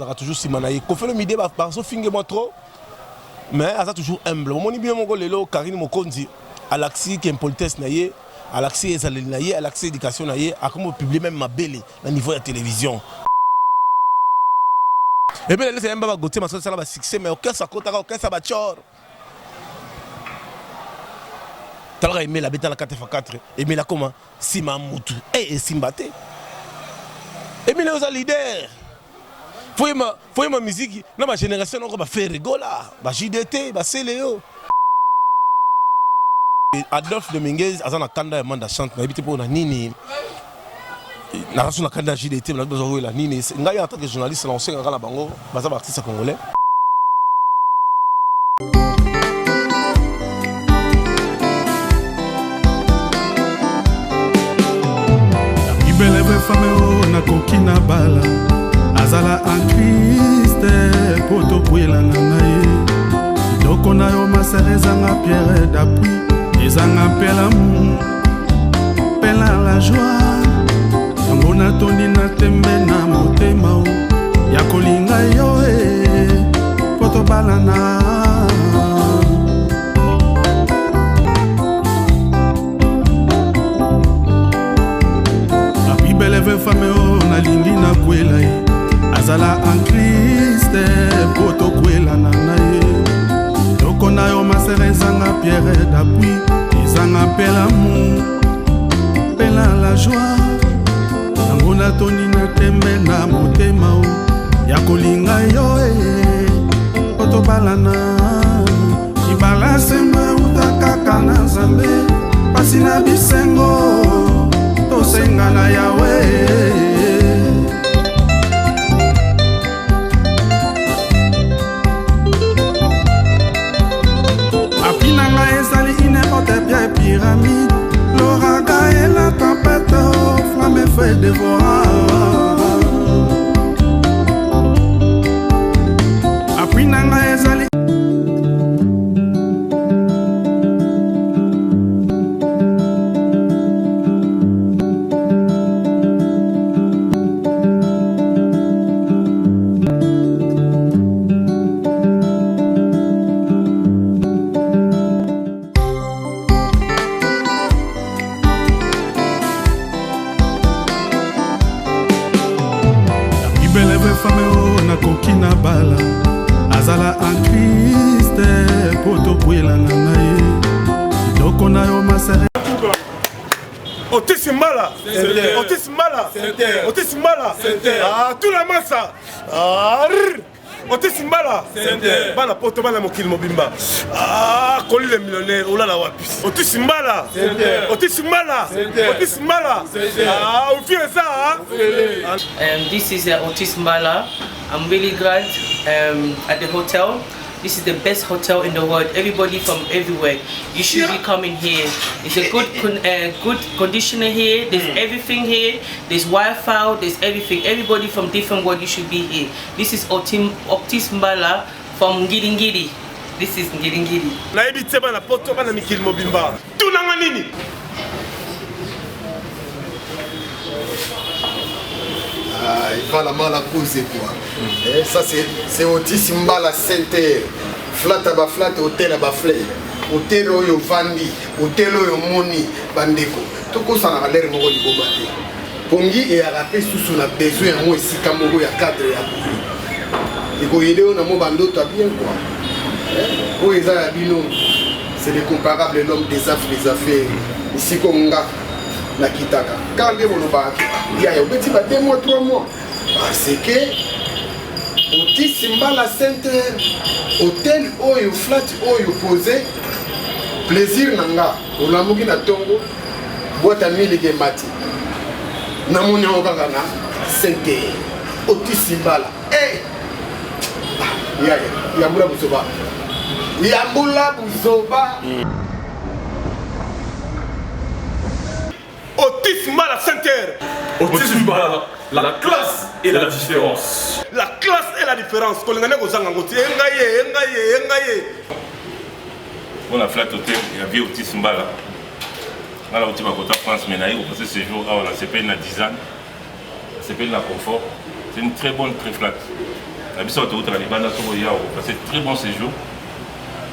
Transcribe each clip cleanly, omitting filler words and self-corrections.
a toujours Simanaï. Kofi Olomide parce que finge moi trop. Mais elle a toujours humble. Mon bien mon lelo Karine Mokonzi, Alaxi qui est politesse naïe, Alaxi ezaleli naïe, Alaxi éducation naïe, a comme publier même ma belle au niveau de la télévision. Et bien c'est un baba goté ma ça va succès mais aucun ça compte aucun ça va chor. T'as aimé la bête à la 4x4 et mais là comment Sima Moutou et Simbate. Et mais les leader. Faut ma musique, non ma génération on va faire rigoler, bah JDT, bah Céléo. Adolphe Dominguez azana kanda ya manda chante na ebité pour na nini. Na raison na kanda JDT na besoin la nini. Ngai en tant que journaliste lancé ngala bango, baza artiste congolais. Ibelebe fameo na kokina bala. Azala en Christ, poto kwela na ye. Doko na yo masereza nga pierre d'appui, ezanga pela mu, pela la joie. Yango na tondi na tembe na motema o, ya kolinga yo poto balana. Abibeleve fame o na lingi na kwela ye. Azala en Christ, poto kwela na ye. Doko na yo masereza nga pierre d'appui, ezanga pela mu, pela la joie. Yango na toni na tembe na motema o, ya kolinga yo poto balana. Ibala semba utakaka na Nzambe, pasi na bisengo tosenga na Yawe. Pyramide, l'ouragan et la tempête, flamme fait dévorer. Après nanga ezali. Ibelebe fameo na kokina bala. Azala en Christ, poto kwela na ye. Doko na yo masere. Otis Mbala, Otis Mbala, Otis Mbala, ah tout la massa, ah Otis Mbala, bana poto bana mokili mobimba, ah Koli le millionnaire, olala wapi. Otis Mbala, Otis Mbala, Otis Mbala, ah vous faites ça, This is Otis Mbala. I'm really glad at the hotel. This is the best hotel in the world. Everybody from everywhere, you should be coming here. It's a good conditioner here. There's everything here. There's Wi-Fi. There's everything. Everybody from different world, you should be here. This is Otis Mbala from Ngiri. This is Ngiri. Na ebite bana poto bana mikili mobimba. Tunanga nini? Il va la mal à cause quoi. Et ça c'est Otis Mbala Center. Flat à flat, hôtel à baflé. Hôtel oyo vandi, hôtel oyo moni bandeko. Toko ça na l'air moko di bomate. Pongi et arape sous na besoin mo esika moko ya cadre ya. Et ko yede on a mo bando ta bien quoi. O eza ya bino. C'est les comparables l'homme des affaires. Ici konga na kitaka. Quand les monoba il y a petit ba 2 mois 3 mois parce que Otis Mbala Center hôtel oyo flat oyo posé plaisir nanga olamuki na tongo boîte à mille ke mati na moni okanga na center Otis Mbala ya mbula buzoba ya mbula buzoba Otis Mbala Center. Otis Mbala, la classe et la différence. La classe et la différence. Bon, la flat hôtel, il y avait Otis Mbala. Dans la France, mais on a passé ce jour, on a s'appelé na 10 ans, on s'appelle na confort. C'est une très bonne, très flatte. La biso autoroute à Libana, c'est très bon séjour.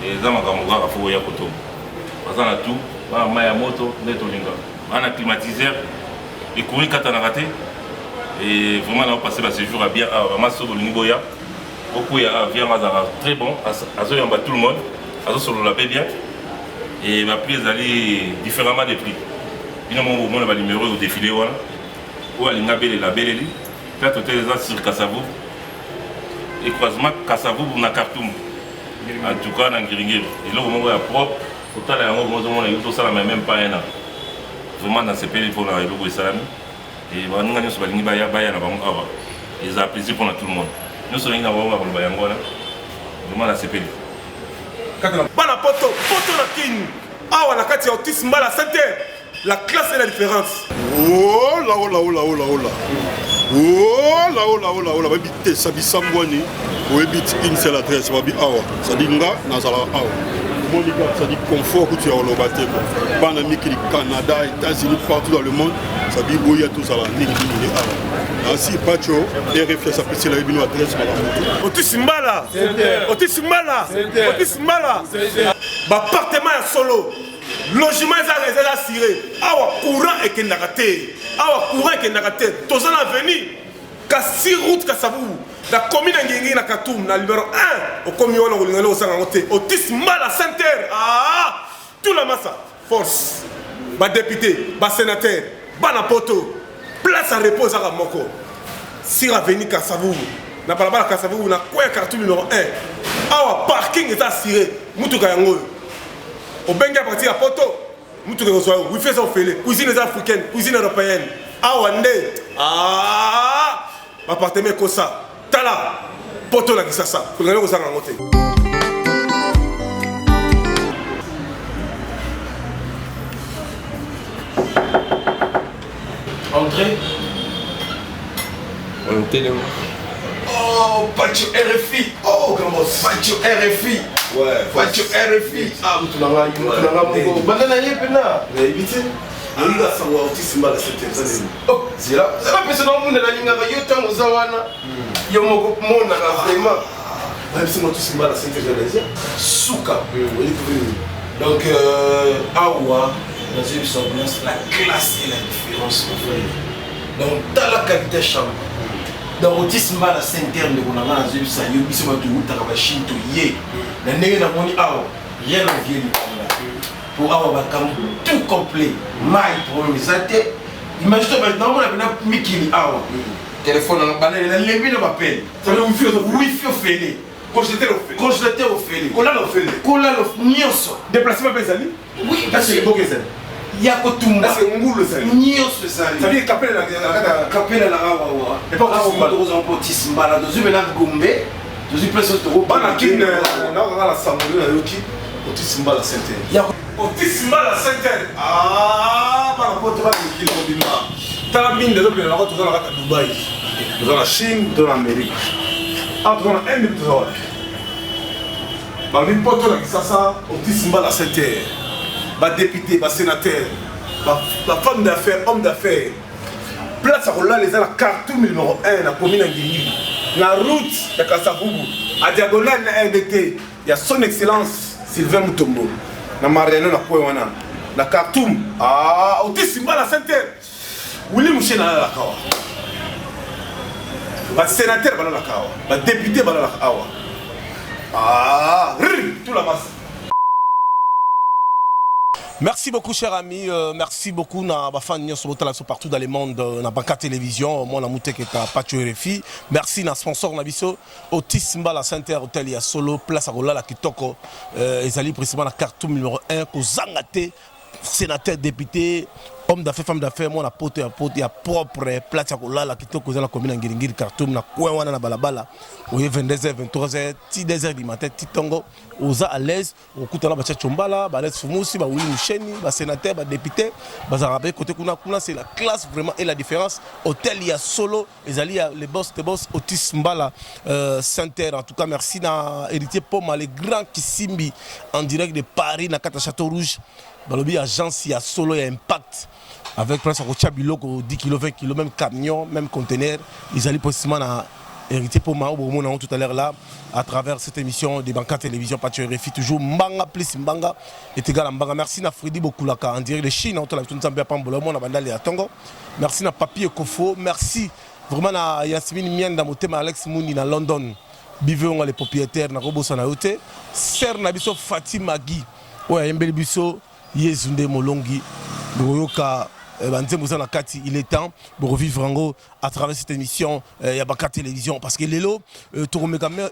Et ça m'a dit à Foya Koto. Parce qu'on a tout, on a moto, on a climatiseur, et courir quand on a raté. Et vraiment, on a passé le séjour à bien, à Masso de Niboya. Beaucoup de avions très bon, à tout le monde, à ce sur la paix bien. Et ma prix est différemment des prix. Il y a un numéro au défilé, où il y a la belle, peut-être sur Kassavou. Et croisement Kassavou pour la Khartoum. En tout cas, dans Ngiringiri. Et là, on est propre. Pourtant, on n'a même pas un an. Vraiment, dans ces pays, il faut la République de Salami. Et nous avons des gens qui ont apprécié pour tout le monde. Nous sommes là pour le Bayangola. Vraiment, dans ces pays. Bana poto, poto na king. Awa na kati ya autisme mbala santé. La classe et la différence. Oh là oh là oh là oh là oh là. Oh là oh là oh là oh là. Babi te sabi sambwani. Oebi une seule adresse babi awa. Ça dit nga nazala awa. Mon gars, ça dit confort que tu as au Lobaté. Bana miki Canada, États-Unis, partout dans le monde. Ça dit boya tout ça là. Niki ni awa. Ainsi Pacho, RFS a pris la une adresse madame. Autisme mbala. Autisme mbala. Autisme mbala. Ba appartement ya solo. Logement est assuré. Awa courant et kenakate. Awa courant et kenakate. Tozana avenue. Kassi route Kassavou. La commune Ngiringiri na Khartoum na numéro 1 au commune on ngolingalo osanga ngote. Autisme mbala center. Ah! Tout la massa. Force. Ba député, ba sénateur, ba na poto. Place à repos à Moko. Sur avenue Kassavou. Na balabala Kassavou na quoi Khartoum numéro 1. Awa parking est assuré. Mutuka yango. Au Benga parti à poto, nous tous les soirs, oui, faisons faire cuisine africaine, cuisine européenne. Ah, Wande, ah, appartement comme ça, tala, poto la kisasa, pour nous aux angotés. Entrez. On télé. Oh, Pacho RFI. Oh, comment Pacho RFI. Ouais, Pacho RFI. Ah, tu l'as dit. Banana yepena. Mais vite. On a ça wa autisme mbala c'était. Oh, c'est là. Ça va passer dans le monde de la ligne avec yo tango zawana. Yo moko mona vraiment. Même si autisme mbala c'était déjà souka. Donc awa dans une semblance la classe et la différence. Donc dans la qualité chambre. Dans l'autisme, la centaine de Gonanga, je suis allé au Bissau de Outara, Shinto, Yé. La nègre n'a pas dit rien à vieillir pour avoir tout complet. Maï pour me santé. Imagine-toi maintenant, on a bien Mikili Awa. Téléphone, on a bien levé le appel. Ça veut dire Wi-Fi au fêlé. Congélateur au fêlé. Cola au fêlé. Cola au nyonso. Déplacement Bezali. Oui, parce que il y a que tout le monde. C'est un goût le sel. Nyonso ça. Ça veut dire capel la capel la awa. Et pas on autisme malade. Je vais là Gombe. Je suis presque au Bana kin na la samuru na yoki. Autisme mbala center. Autisme mbala center. Ah, bana poto ba kilo bima. Tala mine de l'opéra na to la Dubaï. Dans la Chine, dans l'Amérique. Ah, dans la Inde, dans la Bani poto la kisasa autisme mbala center. Ba député, ba sénateur, ba femme d'affaires, homme d'affaires. Place à Roland les la Khartoum numéro 1 la commune Ngiringiri. La route de Kassavou, à diagonale de RDT, il y a son excellence Sylvain Mutombo. Na Mariano na Kouéwana. La Khartoum, ah, autisme mbala center. Willy Mouché na la kawa. Ba sénateur bala la kawa. Ba député bala la kawa. Ah, tout la masse. Merci beaucoup, cher ami. Merci beaucoup. Na bafan partout dans le monde. Na Banca Télévision. Moi, na mouté qui est à Pacho RFI. Merci na sponsor na biso. Autisme mbala center hotel ya solo place à Rola la Kitoko. Ezali précisément la Khartoum numéro 1 ko zangate sénateur député homme d'affaires femme d'affaires moi na pote ya propre place à Rola la Kitoko dans la commune Ngiringiri Khartoum na coin wana na balabala. Oye 22h 23h ti 2h du matin ti tongo oza à l'aise okutana ba tchombala ba l'aise fumusi ba Willy Moucheni ba sénateur ba député ba zarabe côté kuna c'est la classe vraiment et la différence hôtel ya solo ezali les boss autisme mbala center en tout cas merci na héritier Poma les grands Kisimbi en direct de Paris na Kata Château Rouge balobi agence il y a solo il y a impact avec presque au biloko 10 kg 20 kg même camion même conteneur ils allaient possiblement na hérité pour moi au tout à l'heure là à travers cette émission de Banca Télévision Patio RFI toujours mbanga plus mbanga et égal à mbanga. Merci na Freddy Bokulaka en direct de Chine on te la tout nzambe pambolo mon abandali à Tongo. Merci na Papier Kofo, merci vraiment na Yasmine Mienda motema Alex Mouni na London bivons les propriétaires na Robo Sanaote ser na biso Fatima Gui ouais mbeli biso Yezunde Molongi Boyoka il est temps de revivre à travers cette émission Banca Télévision parce que Lelo tu remets quand même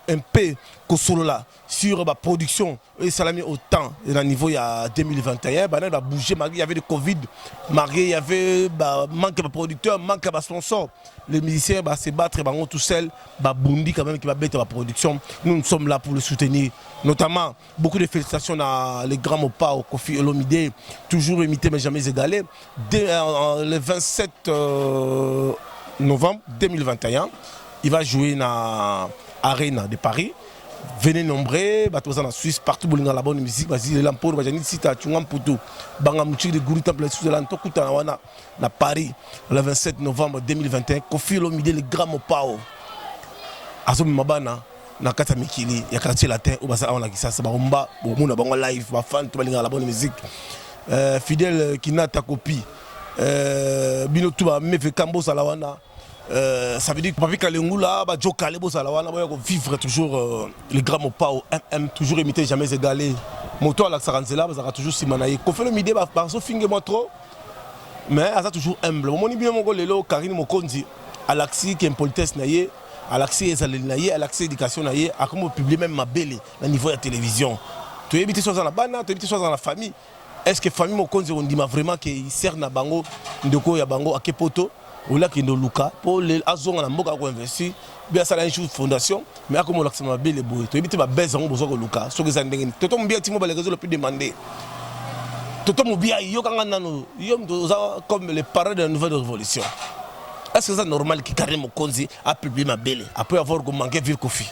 un peu solo là sur la production et ça l'a mis autant à niveau il y a 2021 il a bougé il y avait le Covid il y avait manque de producteurs manque de sponsors les musiciens se battre tout seul Bundi quand même qui va battre la production nous sommes là pour le soutenir notamment beaucoup de félicitations à les grands Mopa au Kofi Olomide toujours imité mais jamais égalé le 27 novembre 2021 il va jouer dans Arena de Paris. Venez nombreux, en Suisse, partout où la bonne musique, il est pour à Paris le 27 novembre 2021. Kofi Olomide le grand Mopao. Azomi Mabana, na kata mikili, ya quartier latin, où basa on a ça, c'est baromba, bon on a live, ba fan, tout la bonne musique. Fidèle qui n'a ta copie. Bino tuba mefe kambo salawana. Ça veut dire que Papi Kalengula, Joe Kalebo Salawana, vivre toujours les grands Mopao, toujours imiter, jamais égalé. Moto à la Saranzela, ça va toujours simanaï. Kofi Olomide, par son finger trop, mais ça toujours humble. Mon bien mon lelo, Karine Mokonzi, Alaxi qui est politesse naïe, Alaxi ezaleli naïe, Alaxi éducation naïe, à comment publier même ma belle, au niveau de la télévision. Tu es habité soit dans la bande, tu es habité soit dans la famille. Est-ce que famille Mokonzi on dit vraiment qu'il sert na bango, ndeko ya bango à Kepoto? Ou là qui nous luka pour les azons à la moka qu'on investit bien ça la une fondation mais à comment l'accès m'a bien les bois tu évites ma baisse en besoin de luka ce que ça n'engage tout ton bien timo les réseaux le plus demandé tout ton bien yo quand on a nous comme les parents de la nouvelle révolution est-ce que c'est normal que Karim Mokonzi a publié ma belle après avoir manqué ville Kofi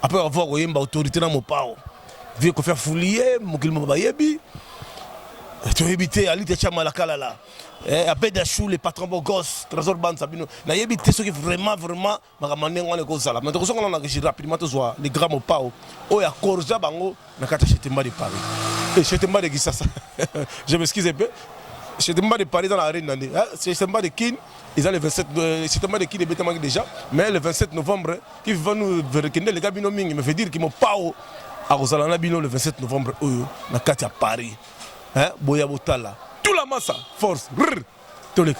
après avoir une autorité dans mon pao ville Kofi a fouillé mon qu'il m'a bayebi tu éviter à l'ité chama la kalala après d'achou les patrons beaux gosses trésor bande sabino na éviter ce qui vraiment makamane ngone ko sala mais on a réagi rapidement to soit les grands Mopao o ya korja bango na kata chetemba de Paris et chetemba de Gisasa je m'excuse un peu chetemba de Paris dans la arène nandé chetemba de Kin ils ont le 27 chetemba de Kin est bêtement déjà mais le 27 novembre qui va nous rekender les gars bino mingi me fait dire qu'ils Mopao à Rosalana bino le 27 novembre na kata Paris. Boya Botala, tout la masse, force, tous les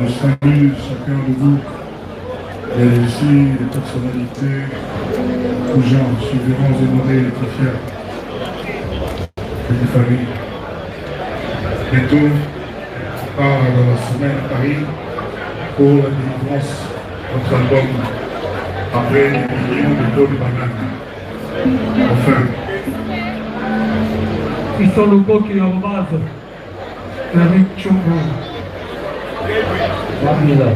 Je salue chacun de vous, et ici les personnalités, tous gens, je suis vraiment honoré et très fier de mes familles. Bientôt, on part dans la semaine à Paris pour la délivrance de notre album après les millions de tonnes de bananes. Enfin, ils sont locaux qui en base. Eric Chombo. Mamila.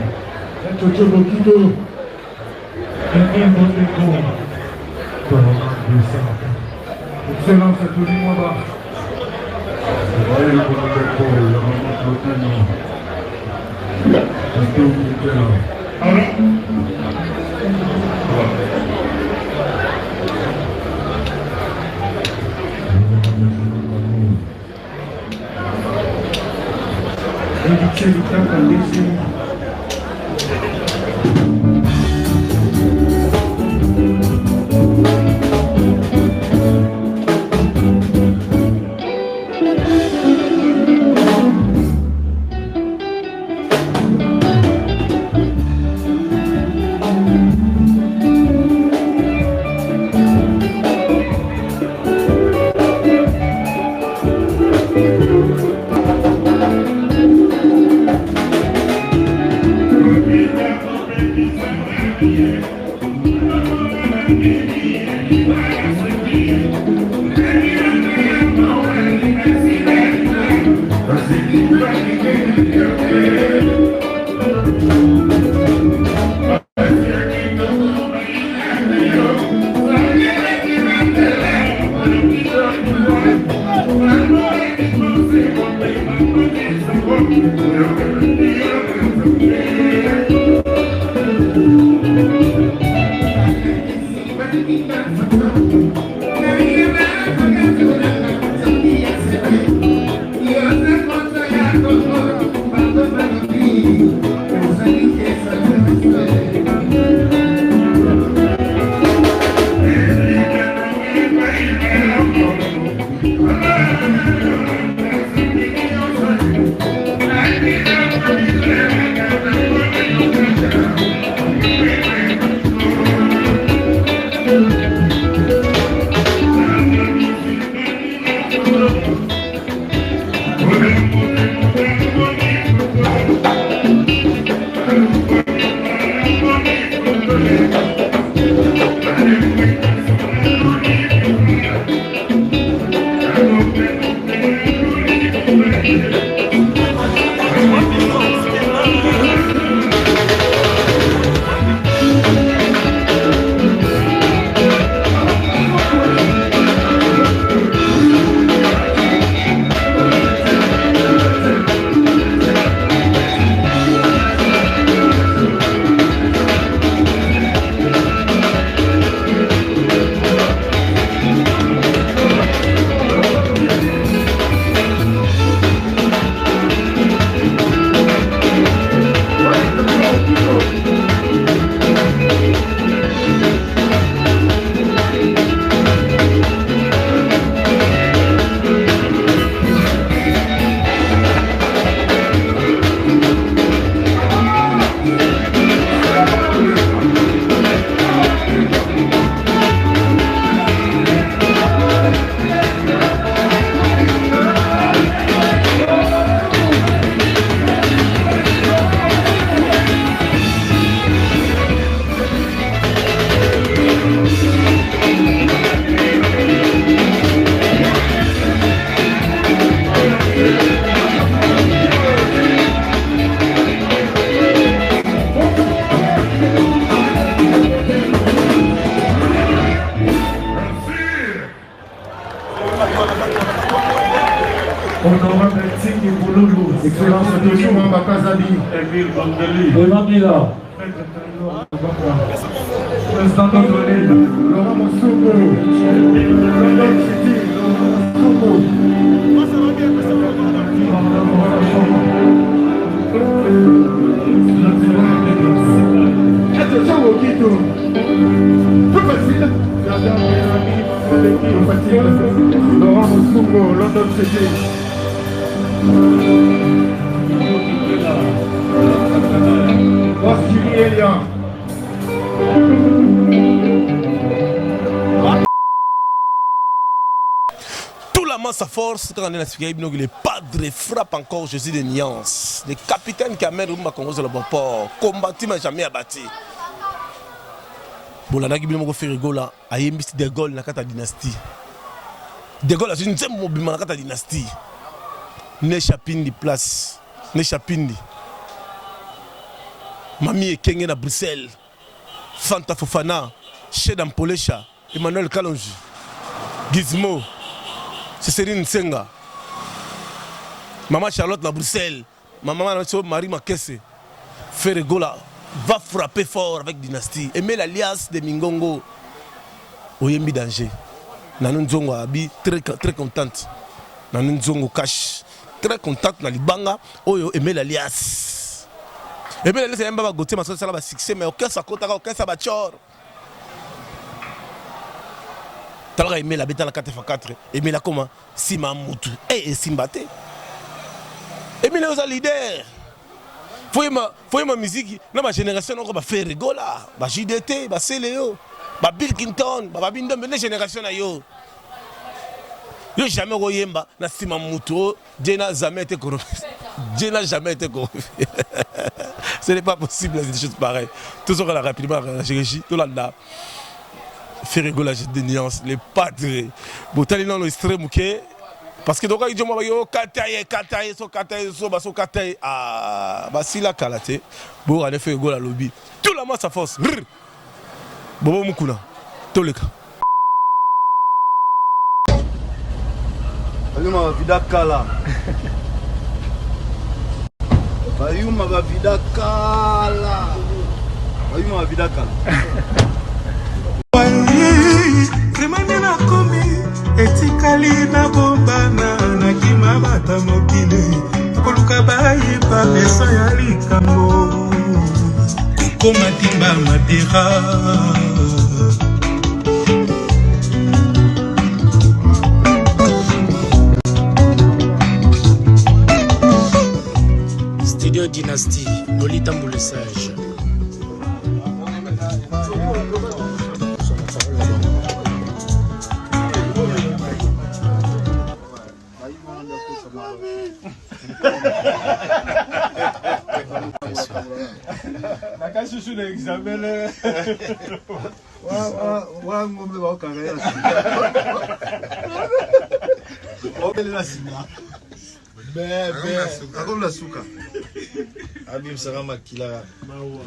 Chocho Bokido. Excellence, c'est tout le monde. I Honorable Tiki Boulou, Excellence de Chouan Bakazabi, Emile Bangeli, Emmanuel, Président Dondolil, Laurent Moussouko, London City, Laurent Laurent Moussouko, London City. Wastiri Elia. Tout la masse à force, quand on est expliqué, les padres frappent encore Jésus de nuances. Les capitaines qui amènent Rumba Congo sur le bon port, combattu mais jamais abattu. Bon, là, il y a un Ferrigola, il y a De Gaulle dans la dynastie. De Gaulle, c'est une deuxième mobile dans la dynastie. Ne chapindi place, ne chapindi. Mami Ekenge na Bruxelles, Fanta Fofana, Shedan Polesha, Emmanuel Kalonji, Gizmo, Cécéline Senga, Maman Charlotte na Bruxelles, Maman Marie Makesse, Ferregola va frapper fort avec Dynastie. Aimer l'alliance de Mingongo, Oyembi Danger. Nanou Nzongo Abi, très contente. Nanou Nzongo Cash, très contente na Libanga, Oyo aimer l'alliance. Aimer l'alliance, c'est un baba goûter, mais ça va succès, mais aucun ça compte, aucun ça va tchor. T'as aimé la bête à la 4x4, aimer la comment Sima Moutou, et Simbate. Aimer les leaders. Faut ma musique, dans ma génération, on va faire rigoler. Bah JDT, bah Céléo, bah Bill Clinton, bah Bindom, mais les générations yo. Yo jamais royemba, na Sima Moutou, Dieu n'a jamais été corrompu. Dieu n'a jamais été corrompu. Ce n'est pas possible, c'est des choses pareilles. Tout ça, on a rapidement réagi, tout là. Faire rigoler des nuances, les padres. Bon, t'as dans l'extrême, ok? Parce que donc il dit moi yo kataye so kataye ah basila kalate bon on a fait goal à lobby tout la masse à force bobo mukuna toleka Bayuma vida kala Bayuma vida kala Bayuma vida kala Remane na komi etikali na bombana na kima bata mokili koluka bayi pa pesa ya likambo koma timba madera Studio Dynastie, Lolita Moulessage. Nakasusu na examen wa ngombe wa kagaya Okele na sima bebe akomla suka abim sarama kila mawa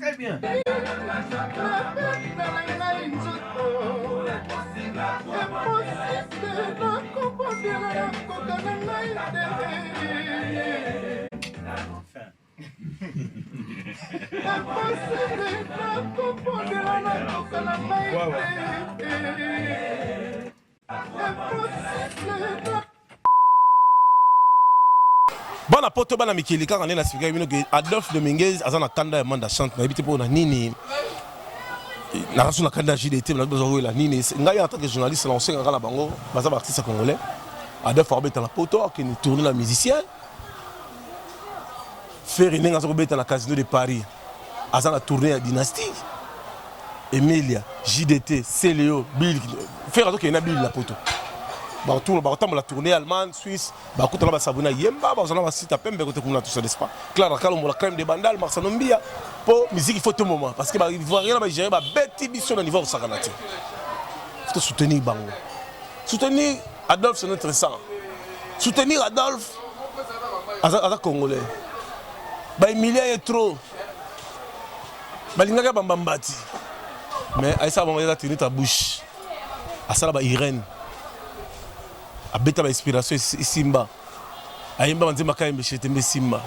Très bien. Bon apôtre bana mikili quand on est là expliquer que Adolphe Dominguez azana kanda ya manda chante na bité pour na nini na rasu na kanda JDT na bezo la nini ngai en tant que journaliste lancé ngala bango baza artiste congolais Adolphe Arbet dans la poto, qui est tourné la musicien. Ferriné dans le casino de Paris. Azan a tourné à Dynastie. Emilia, JDT, Célio, Bill. Ferriné qui est Bill la poto. Tout la tournée allemande, Suisse, tout la sabuna yemba, la site à Pembe, tout ça n'est pas. Clara Calombo, la crème de Bandal, Marsanombia, pour musique il faut tout moment. Parce que il faut rien gérer, bête mission au niveau de Saganati. Il faut soutenir Bango. Soutenir Adolphe, c'est intéressant. Soutenir Adolphe, à Congolais. Emilia est trop. Lingaga Bambambati. Mais Aïssa Bambambati a tenu ta bouche. À ça, Irène. Abeta ba inspiration Simba. Ayimba manzima kaimbe chetembe Simba.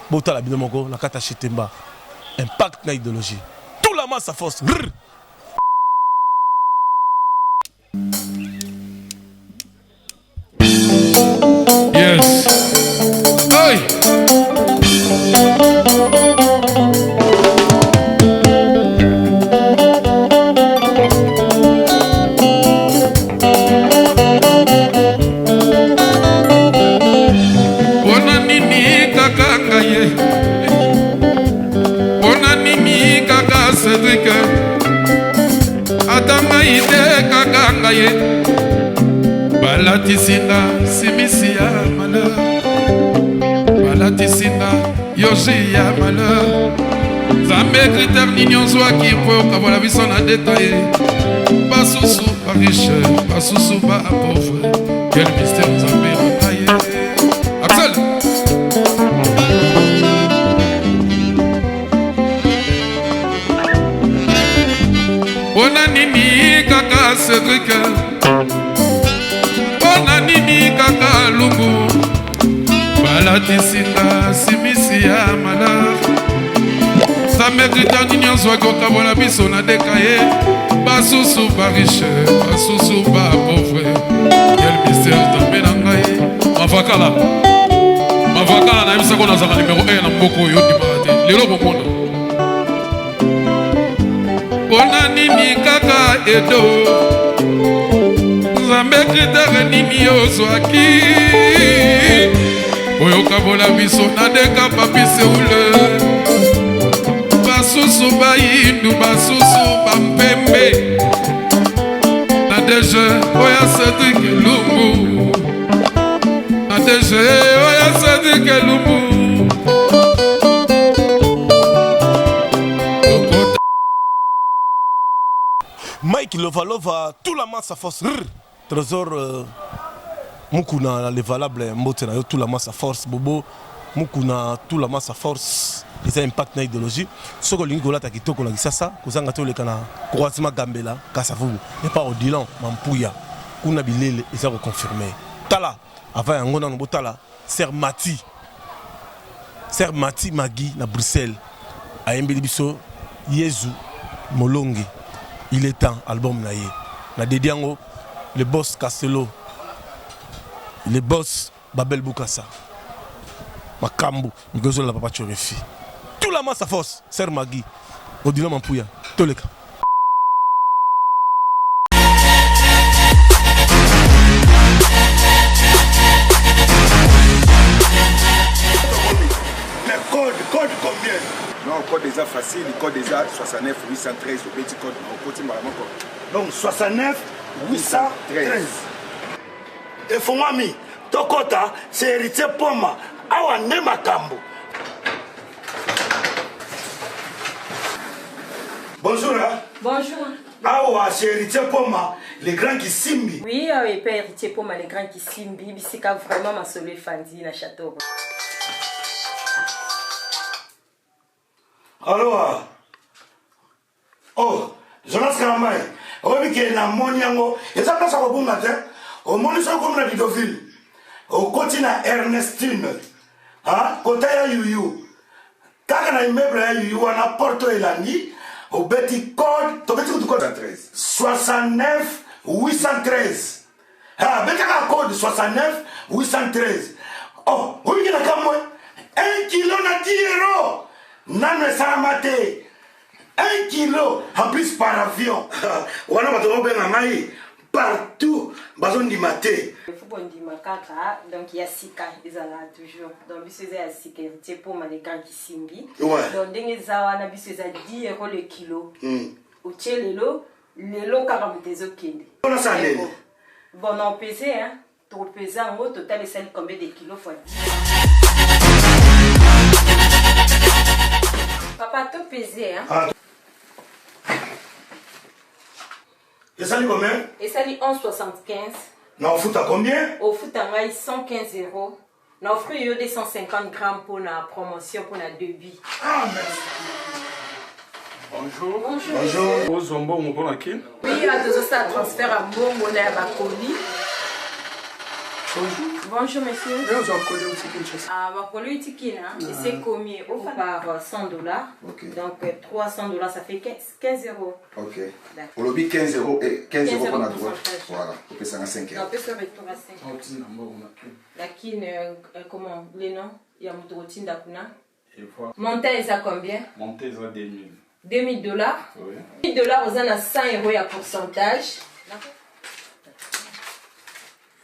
Bota la bino moko la kata chetemba. Impact na idéologie. Tout la masse à force. Rrr. Yes. Hey. Atanga ide kakanga ye balatisinga simisi ya malheur balatisinga yoshi ya malheur Zambe critère nini zwaki po kabola biso na détaillé basusu ba riche basusu ba pauvre quel mystère Zambe entaillé Axel Ona nini kaka Cédric Ona nini kaka Lungu Balatisinga simisi ya malheur Sa mérite nini ozwaki okabola biso na décaillé basusu ba riche basusu ba pauvre quel mystère Nzambe na ngai mavakala na yebisako nazaka numéro 1 na mboka oyo ondimaka te lelo bomona Pona nini kaka edo Nzambe kritere nini ozwaki Oyo kabola biso na deka papi seule Basusu bayindu basusu bampembe Na deje oya Cédric Lumbu Na deje oya Cédric Lumbu Mike Lovalova, tout la masse à force. Trésor Mukuna, les valables, Mbotena, tout la masse à force. Bobo Mukuna, tout la masse à force. Ils ont un impact dans l'idéologie. Ce que l'Ingola a quitté, qu'on a dit ça, qu'on a dit que croisement Gambela, Kassavou, et pas Odilan, Mampouya, qu'on a bilé, ils ont confirmé. Tala, avant un gona no Tala, Sir Mati Magui, na Bruxelles, à Mbelibiso, Yezu, Molongi. Il est temps, album naïe. Na dédiango, le boss Castello, le boss Babel Boukassa, Makambu, Ngozo la papa Tchorefi. Tout la masse à force, Ser Magui, Odilo Mampouya, Toleka. Mais code combien? Non, code déjà facile, code déjà 69 813 au petit code. Donc 69 813. Et Fongami, Tokota, c'est hérité Poma. Awa Nema Kambo. Bonjour. Hein? Bonjour. Awa, c'est hérité Poma, les grands qui simbi. Oui, oui, père héritier Poma, les grands qui simbi. C'est vraiment ma solé Fandi, na château. Alors, oh, Jonas Karamay, oui, qui est na Moniango, et ça passe au bon matin, au Monisson comme la Vidoville, au continent Ernestine, hein, côté ya Yuyu, quand on a immeuble ya Yuyu, on a Porto Elani, au petit code, ton petit code 69 813. Ah, petit code 69 813. Oh, oui, il y a quand même 1 kilo na 10 €. Nano Saramate 1 kilo en plus par avion. Wana bato benga ngai partout bazondima te. Il faut qu'on dise kaka, donc il y a sika, ils sont là toujours. Donc bis c'est à sécurité pour les grands qui simbi. Donc dengue zawana bis c'est à 10 € le kilo. Au tchelelo, lelo karamutezo kende. On a ça nene. Bon on pesé hein, trop pesé en gros total et ça combien de kilos fois 10. Papa tout pesé hein. Et ça dit combien? Et ça dit 11,75. Non, au foot à combien? Au foot à 115 €. On offre 250 grammes pour la promotion pour la débit. Ah, merci. Bonjour. Bonjour. Bonjour. Zombo, on prend la qui? Oui, il y a deux autres transferts à Bongo et à Bakoli. Bonjour. Bonjour, monsieur. Ah, Bakoli Tikina, c'est commis par 100 $. Okay. Donc 300 $, ça fait 15 €. Ok. On lobby 15 € et 15 € pour la droite. Voilà. On peut s'en à 5 €. On peut se retour à 5 €. La kine, comment les noms? Il y a mon routine d'Akuna. Montez ça combien? Montez ça 2000. 2000 $. Oui. 1000 $, on a 100 € à pourcentage.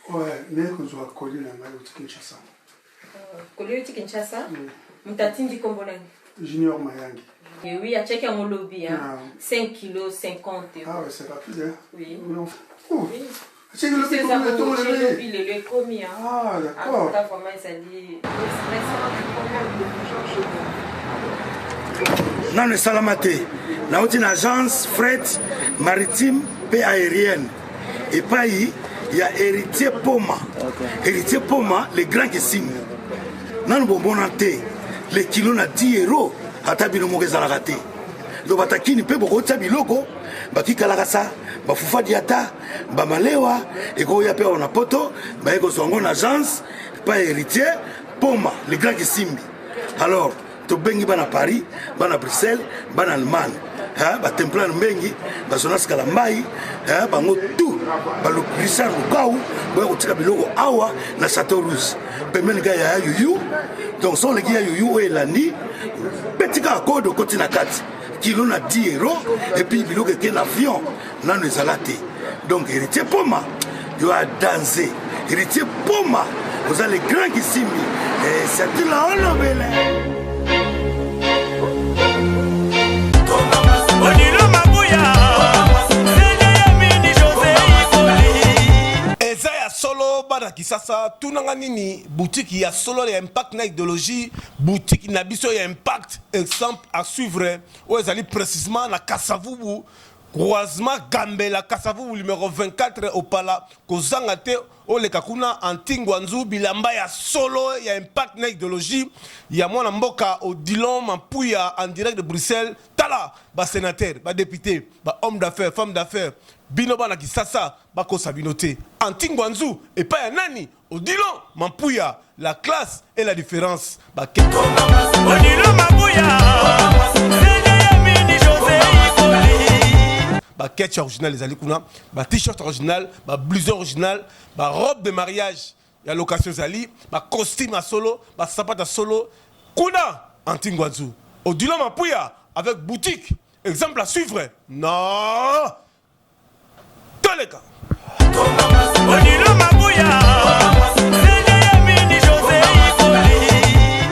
Ouais, mais que je vais coller la maille au Kinshasa. Coller au Kinshasa? Moutatindi Komboleng. Junior Mayangi. Et oui, à checker mon lobby, hein. 5 kg, 50 €. Ah ouais, c'est rapide, hein? Oui. Oh. Oui. C'est le lobby, le lobby, il est commis, hein. Ah, d'accord. En tout cas, vraiment, ça dit. Non, le Salamate. Là, une agence fret maritime et aérienne. Et pas il y a Héritier Poma. Héritier Poma, les grands qui signent. Dans le bonbon les kilos na 10 €. Ata bino mongeza la raté. Donc batakini pe boko tsa biloko, bakikala kasa, bafufa diata, bamalewa, et ko ya pe on a poto, ba eko songo na agence, pas Héritier Poma, les grands qui simbi. Alors, to bengi bana Paris, bana Bruxelles, bana Allemagne. Ba templan mbengi ba Jonas Kalambai bango tout ba le Richard Lukau ba ko tika biloko awa na Château Rouge pemeni ga ya yuyu donc son le ga yuyu elani petit ka code côté na 4 kilo na 10 € et puis biloko ke na avion na no ezalate donc Héritier Poma yo a dansé Héritier Poma vous allez grand qui simbi et c'est là on l'obélé. Solo bana kisasa tunanga nini boutique ya solo ya impact na idéologie boutique na biso ya impact exemple à suivre où ezali précisément na Kasavubu croisement Gambela Kasavubu numéro 24 au Pala kozanga te ole kakuna antingwanzu bilamba ya solo ya impact na idéologie ya mwana mboka Odilon Mampuya en direct de Bruxelles tala ba sénateur ba député ba homme d'affaires femme d'affaires bino bana kisasa bako sabinote antingwanzu et pas ya nani Odilon Mampuya la classe et la différence ba Odilon Mampuya ba ketch original les alikuna ba t-shirt original ba blouson original ba robe de mariage ya location zali ba costume à solo ba sapata solo kuna antingwanzu Odilon Mampuya avec boutique exemple à suivre non tous les cas.